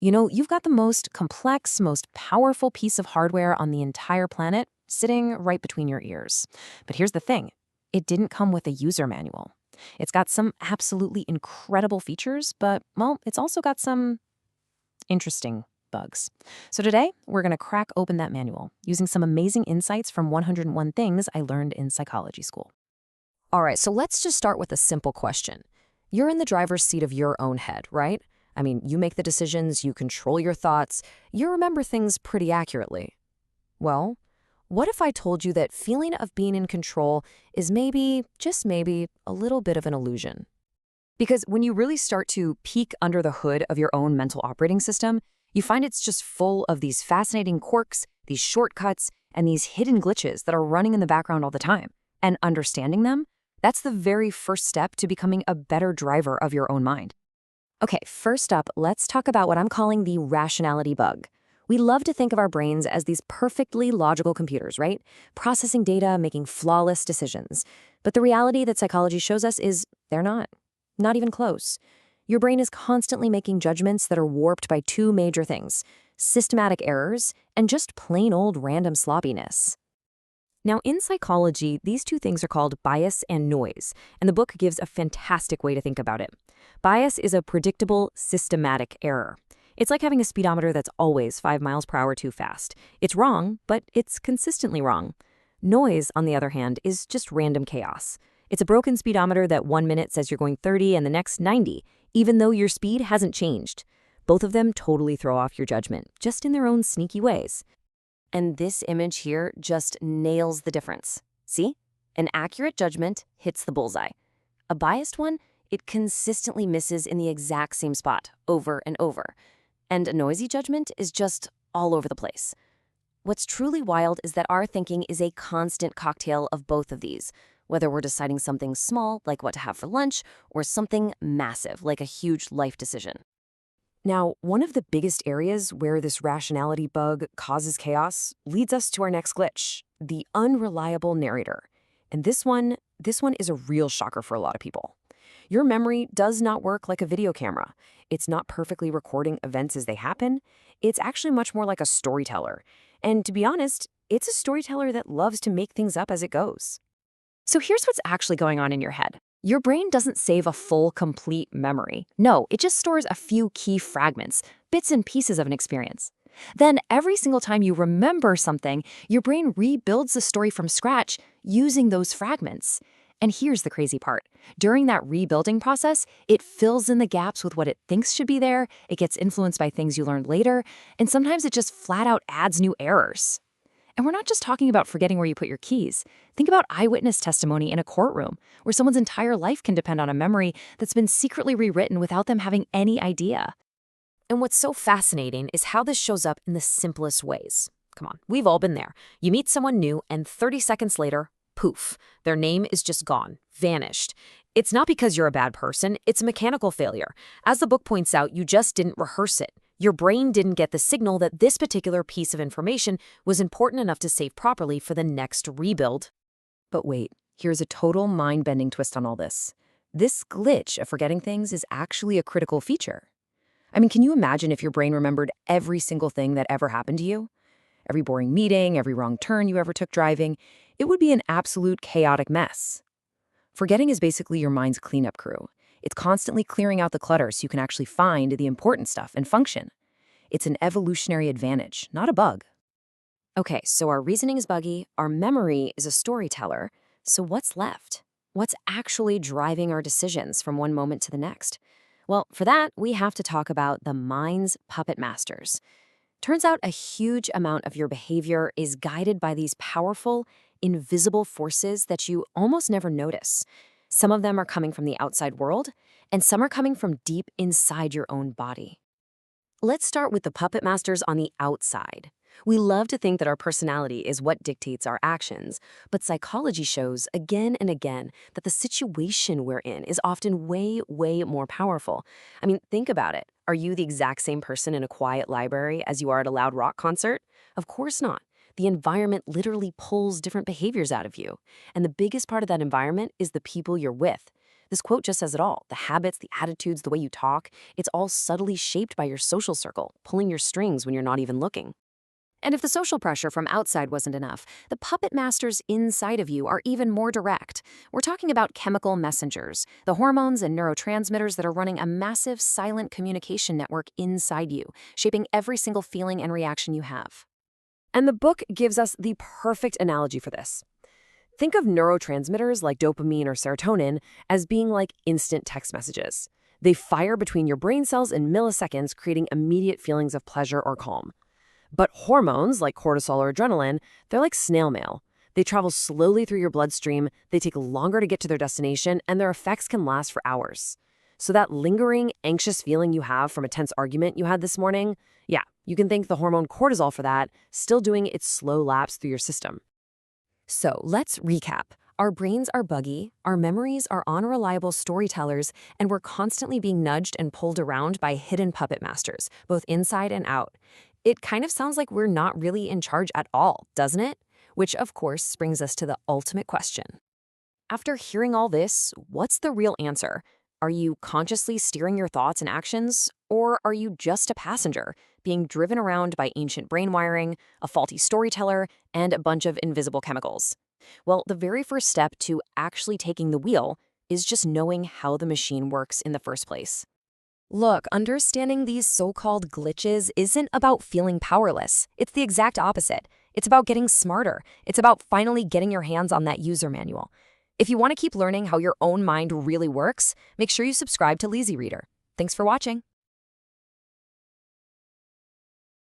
You've got the most complex, most powerful piece of hardware on the entire planet sitting right between your ears. But here's the thing, it didn't come with a user manual. It's got some absolutely incredible features, but, well, it's also got some interesting bugs. So today, we're going to crack open that manual using some amazing insights from 101 Things I Learned in Psychology School. All right, so let's just start with a simple question. You're in the driver's seat of your own head, right? I mean, you make the decisions, you control your thoughts, you remember things pretty accurately. Well, what if I told you that feeling of being in control is maybe, just maybe, a little bit of an illusion? Because when you really start to peek under the hood of your own mental operating system, you find it's just full of these fascinating quirks, these shortcuts, and these hidden glitches that are running in the background all the time. And understanding them, that's the very first step to becoming a better driver of your own mind. Okay, first up, let's talk about what I'm calling the rationality bug. We love to think of our brains as these perfectly logical computers, right? Processing data, making flawless decisions. But the reality that psychology shows us is they're not. Not even close. Your brain is constantly making judgments that are warped by two major things: systematic errors and just plain old random sloppiness. Now, in psychology, these two things are called bias and noise, and the book gives a fantastic way to think about it. Bias is a predictable, systematic error. It's like having a speedometer that's always 5 miles per hour too fast. It's wrong, but it's consistently wrong. Noise, on the other hand, is just random chaos. It's a broken speedometer that 1 minute says you're going 30 and the next 90, even though your speed hasn't changed. Both of them totally throw off your judgment, just in their own sneaky ways. And this image here just nails the difference. See? An accurate judgment hits the bullseye. A biased one, it consistently misses in the exact same spot, over and over. And a noisy judgment is just all over the place. What's truly wild is that our thinking is a constant cocktail of both of these, whether we're deciding something small, like what to have for lunch, or something massive, like a huge life decision. Now, one of the biggest areas where this rationality bug causes chaos leads us to our next glitch, the unreliable narrator. And this one is a real shocker for a lot of people. Your memory does not work like a video camera. It's not perfectly recording events as they happen. It's actually much more like a storyteller. And to be honest, it's a storyteller that loves to make things up as it goes. So here's what's actually going on in your head. Your brain doesn't save a full, complete memory. No, it just stores a few key fragments, bits and pieces of an experience. Then every single time you remember something, your brain rebuilds the story from scratch using those fragments. And here's the crazy part. During that rebuilding process, it fills in the gaps with what it thinks should be there, it gets influenced by things you learned later, and sometimes it just flat out adds new errors. And we're not just talking about forgetting where you put your keys. Think about eyewitness testimony in a courtroom, where someone's entire life can depend on a memory that's been secretly rewritten without them having any idea. And what's so fascinating is how this shows up in the simplest ways. Come on, we've all been there. You meet someone new, and 30 seconds later, poof, their name is just gone, vanished. It's not because you're a bad person, it's a mechanical failure. As the book points out, you just didn't rehearse it. Your brain didn't get the signal that this particular piece of information was important enough to save properly for the next rebuild. But wait, here's a total mind-bending twist on all this. This glitch of forgetting things is actually a critical feature. I mean, can you imagine if your brain remembered every single thing that ever happened to you? Every boring meeting, every wrong turn you ever took driving, it would be an absolute chaotic mess. Forgetting is basically your mind's cleanup crew. It's constantly clearing out the clutter so you can actually find the important stuff and function. It's an evolutionary advantage, not a bug. Okay, so our reasoning is buggy, our memory is a storyteller, so what's left? What's actually driving our decisions from one moment to the next? Well, for that, we have to talk about the mind's puppet masters. Turns out a huge amount of your behavior is guided by these powerful, invisible forces that you almost never notice. Some of them are coming from the outside world, and some are coming from deep inside your own body. Let's start with the puppet masters on the outside. We love to think that our personality is what dictates our actions, but psychology shows again and again that the situation we're in is often way, way more powerful. I mean, think about it. Are you the exact same person in a quiet library as you are at a loud rock concert? Of course not. The environment literally pulls different behaviors out of you. And the biggest part of that environment is the people you're with. This quote just says it all. The habits, the attitudes, the way you talk, it's all subtly shaped by your social circle, pulling your strings when you're not even looking. And if the social pressure from outside wasn't enough, the puppet masters inside of you are even more direct. We're talking about chemical messengers, the hormones and neurotransmitters that are running a massive silent communication network inside you, shaping every single feeling and reaction you have. And the book gives us the perfect analogy for this. Think of neurotransmitters like dopamine or serotonin as being like instant text messages. They fire between your brain cells in milliseconds, creating immediate feelings of pleasure or calm. But hormones like cortisol or adrenaline, they're like snail mail. They travel slowly through your bloodstream, they take longer to get to their destination, and their effects can last for hours. So that lingering, anxious feeling you have from a tense argument you had this morning, yeah, you can thank the hormone cortisol for that, still doing its slow laps through your system. So let's recap. Our brains are buggy, our memories are unreliable storytellers, and we're constantly being nudged and pulled around by hidden puppet masters, both inside and out. It kind of sounds like we're not really in charge at all, doesn't it? Which, of course, brings us to the ultimate question. After hearing all this, what's the real answer? Are you consciously steering your thoughts and actions, or are you just a passenger, being driven around by ancient brain wiring, a faulty storyteller, and a bunch of invisible chemicals? Well, the very first step to actually taking the wheel is just knowing how the machine works in the first place. Look, understanding these so-called glitches isn't about feeling powerless. It's the exact opposite. It's about getting smarter. It's about finally getting your hands on that user manual. If you want to keep learning how your own mind really works, make sure you subscribe to Lazy Reader. Thanks for watching.